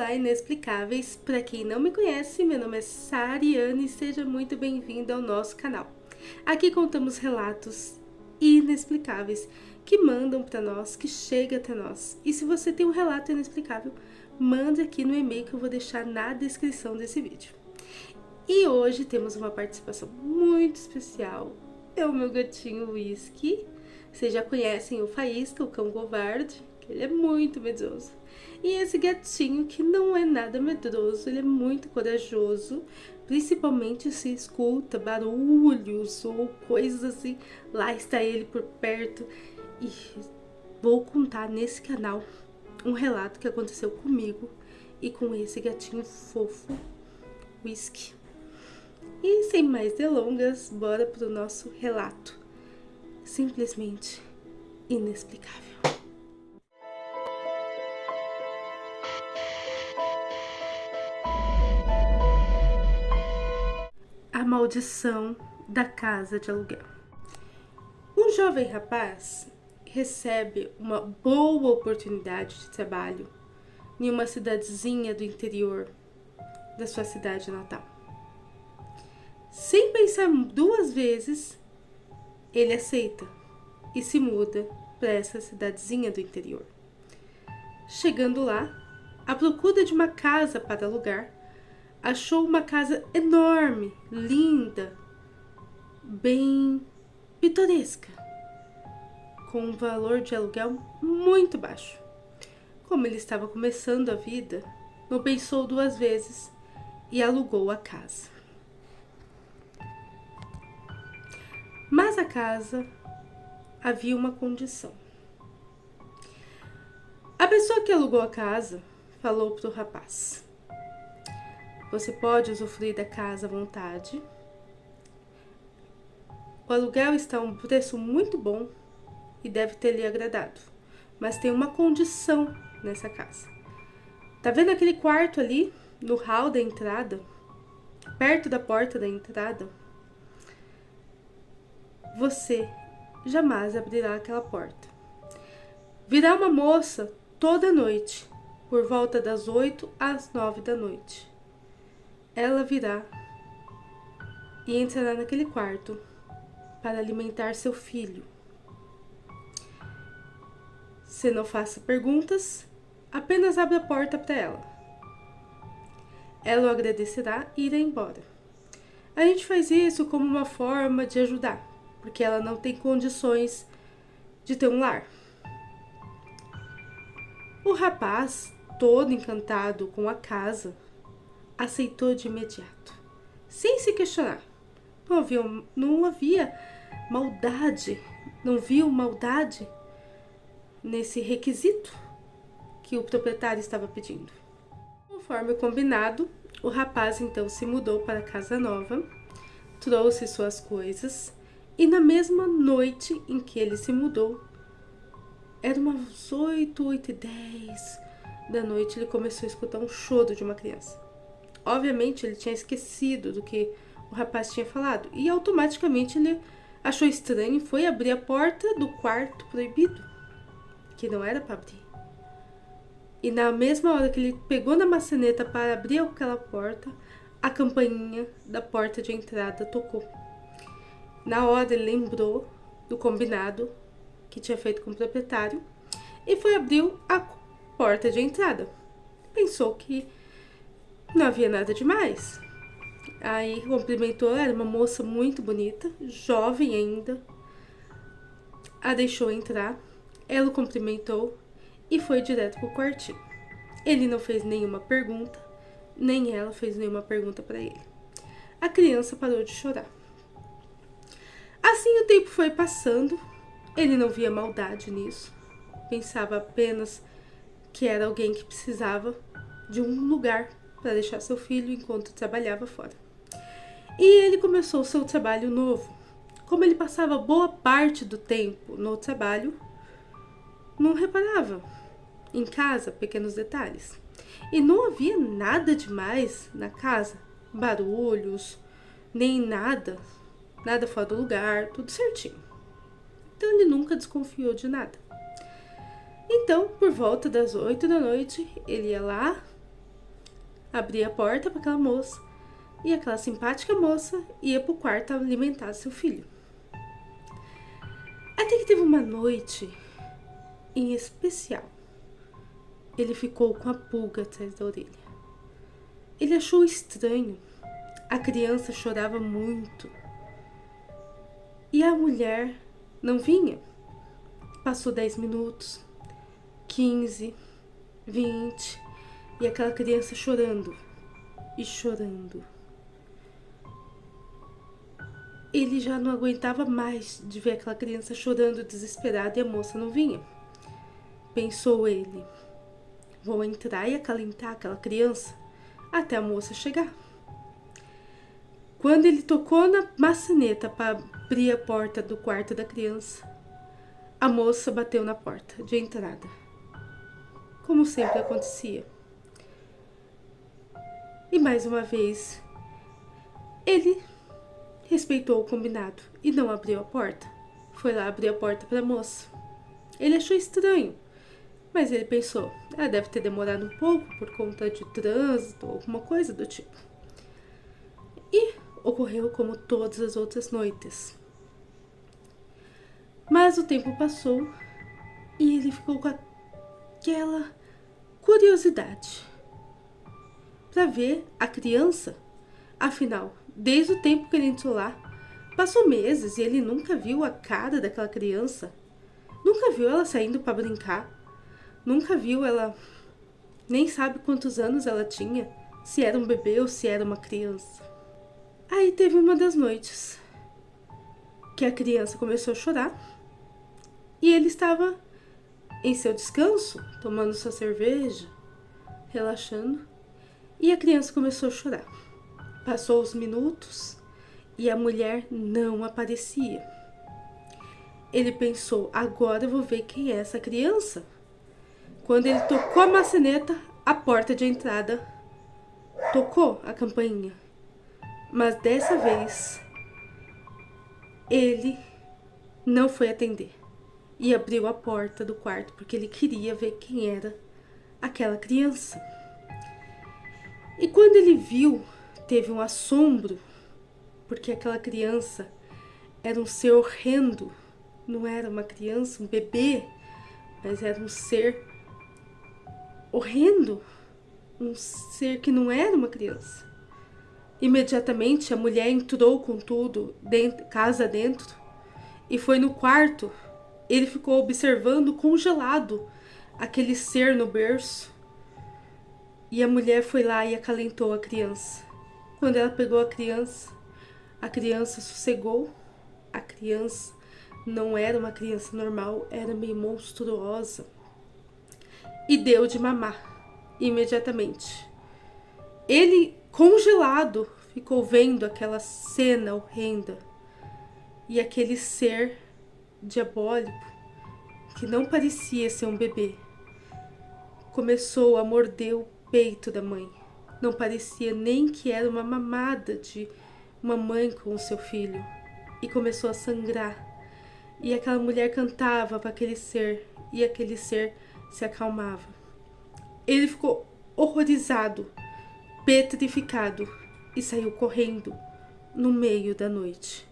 Olá, inexplicáveis! Para quem não me conhece, meu nome é Sariane e seja muito bem-vindo ao nosso canal. Aqui contamos relatos inexplicáveis que mandam para nós, que chegam até nós. E se você tem um relato inexplicável, mande aqui no e-mail que eu vou deixar na descrição desse vídeo. E hoje temos uma participação muito especial. É o meu gatinho Whisky. Vocês já conhecem o Faísca, o cão covarde, que ele é muito medroso. E esse gatinho que não é nada medroso, ele é muito corajoso, principalmente se escuta barulhos ou coisas assim, lá está ele por perto. E vou contar nesse canal um relato que aconteceu comigo e com esse gatinho fofo, Whisky. E sem mais delongas, bora pro nosso relato. Simplesmente inexplicável. A maldição da casa de aluguel. Um jovem rapaz recebe uma boa oportunidade de trabalho em uma cidadezinha do interior da sua cidade natal. Sem pensar duas vezes, ele aceita e se muda para essa cidadezinha do interior. Chegando lá, à procura de uma casa para alugar, achou uma casa enorme, linda, bem pitoresca, com um valor de aluguel muito baixo. Como ele estava começando a vida, não pensou duas vezes e alugou a casa. Mas a casa havia uma condição. A pessoa que alugou a casa falou para o rapaz: você pode usufruir da casa à vontade. O aluguel está a um preço muito bom e deve ter lhe agradado. Mas tem uma condição nessa casa. Tá vendo aquele quarto ali no hall da entrada? Perto da porta da entrada? Você jamais abrirá aquela porta. Virá uma moça toda noite, por volta das 8 às 9 da noite. Ela virá e entrará naquele quarto para alimentar seu filho. Você não faça perguntas, apenas abra a porta para ela. Ela o agradecerá e irá embora. A gente faz isso como uma forma de ajudar, porque ela não tem condições de ter um lar. O rapaz, todo encantado com a casa, aceitou de imediato, sem se questionar. Não havia maldade, não viu maldade nesse requisito que o proprietário estava pedindo. Conforme o combinado, o rapaz então se mudou para a casa nova, trouxe suas coisas e na mesma noite em que ele se mudou, era umas 8h10 da noite, ele começou a escutar um choro de uma criança. Obviamente ele tinha esquecido do que o rapaz tinha falado e automaticamente ele achou estranho e foi abrir a porta do quarto proibido, que não era para abrir. E na mesma hora que ele pegou na maçaneta para abrir aquela porta, a campainha da porta de entrada tocou. Na hora ele lembrou do combinado que tinha feito com o proprietário e foi abrir a porta de entrada. Pensou que não havia nada demais. Aí cumprimentou, era uma moça muito bonita, jovem ainda. A deixou entrar, ela o cumprimentou e foi direto pro quartinho. Ele não fez nenhuma pergunta, nem ela fez nenhuma pergunta para ele. A criança parou de chorar. Assim o tempo foi passando, ele não via maldade nisso. Pensava apenas que era alguém que precisava de um lugar para deixar seu filho enquanto trabalhava fora. E ele começou o seu trabalho novo. Como ele passava boa parte do tempo no trabalho, não reparava em casa pequenos detalhes. E não havia nada demais na casa, barulhos, nem nada fora do lugar, tudo certinho. Então ele nunca desconfiou de nada. Então, por volta das 8 da noite, ele ia lá, abria a porta para aquela moça e aquela simpática moça ia pro quarto alimentar seu filho. Até que teve uma noite em especial. Ele ficou com a pulga atrás da orelha. Ele achou estranho. A criança chorava muito. E a mulher não vinha. Passou 10 minutos, 15, 20, e aquela criança chorando e chorando. Ele já não aguentava mais de ver aquela criança chorando desesperada e a moça não vinha. Pensou ele, vou entrar e acalentar aquela criança até a moça chegar. Quando ele tocou na maçaneta para abrir a porta do quarto da criança, a moça bateu na porta de entrada, como sempre acontecia. E mais uma vez, ele respeitou o combinado e não abriu a porta. Foi lá abrir a porta para a moça. Ele achou estranho, mas ele pensou, deve ter demorado um pouco por conta de trânsito ou alguma coisa do tipo. E ocorreu como todas as outras noites. Mas o tempo passou e ele ficou com aquela curiosidade para ver a criança. Afinal, desde o tempo que ele entrou lá, passou meses e ele nunca viu a cara daquela criança. Nunca viu ela saindo para brincar. Nunca viu ela, nem sabe quantos anos ela tinha, se era um bebê ou se era uma criança. Aí teve uma das noites que a criança começou a chorar e ele estava em seu descanso, tomando sua cerveja, relaxando, e a criança começou a chorar. Passou os minutos e a mulher não aparecia. Ele pensou, agora eu vou ver quem é essa criança. Quando ele tocou a maçaneta, a porta de entrada tocou a campainha. Mas dessa vez, ele não foi atender e abriu a porta do quarto porque ele queria ver quem era aquela criança. E quando ele viu, teve um assombro, porque aquela criança era um ser horrendo. Não era uma criança, um bebê, mas era um ser horrendo, um ser que não era uma criança. Imediatamente a mulher entrou com tudo, casa dentro, e foi no quarto. Ele ficou observando congelado aquele ser no berço. E a mulher foi lá e acalentou a criança. Quando ela pegou a criança sossegou. A criança não era uma criança normal, era meio monstruosa. E deu de mamar imediatamente. Ele, congelado, ficou vendo aquela cena horrenda. E aquele ser diabólico, que não parecia ser um bebê, começou a morder o peito da mãe. Não parecia nem que era uma mamada de uma mãe com o seu filho. E começou a sangrar. E aquela mulher cantava para aquele ser, e aquele ser se acalmava. Ele ficou horrorizado, petrificado, e saiu correndo no meio da noite.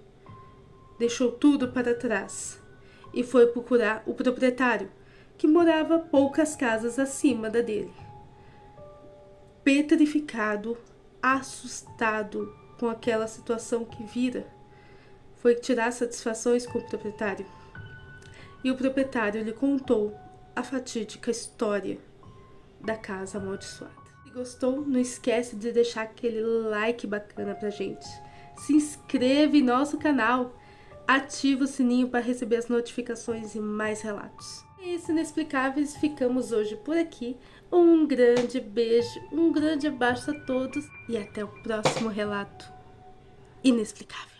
Deixou tudo para trás e foi procurar o proprietário, que morava poucas casas acima da dele. Petrificado, assustado com aquela situação que vira, foi tirar satisfações com o proprietário. E o proprietário lhe contou a fatídica história da casa amaldiçoada. Se gostou, não esquece de deixar aquele like bacana pra gente. Se inscreve em nosso canal, ativa o sininho para receber as notificações e mais relatos. É isso, Inexplicáveis, ficamos hoje por aqui. Um grande beijo, um grande abraço a todos e até o próximo relato inexplicável.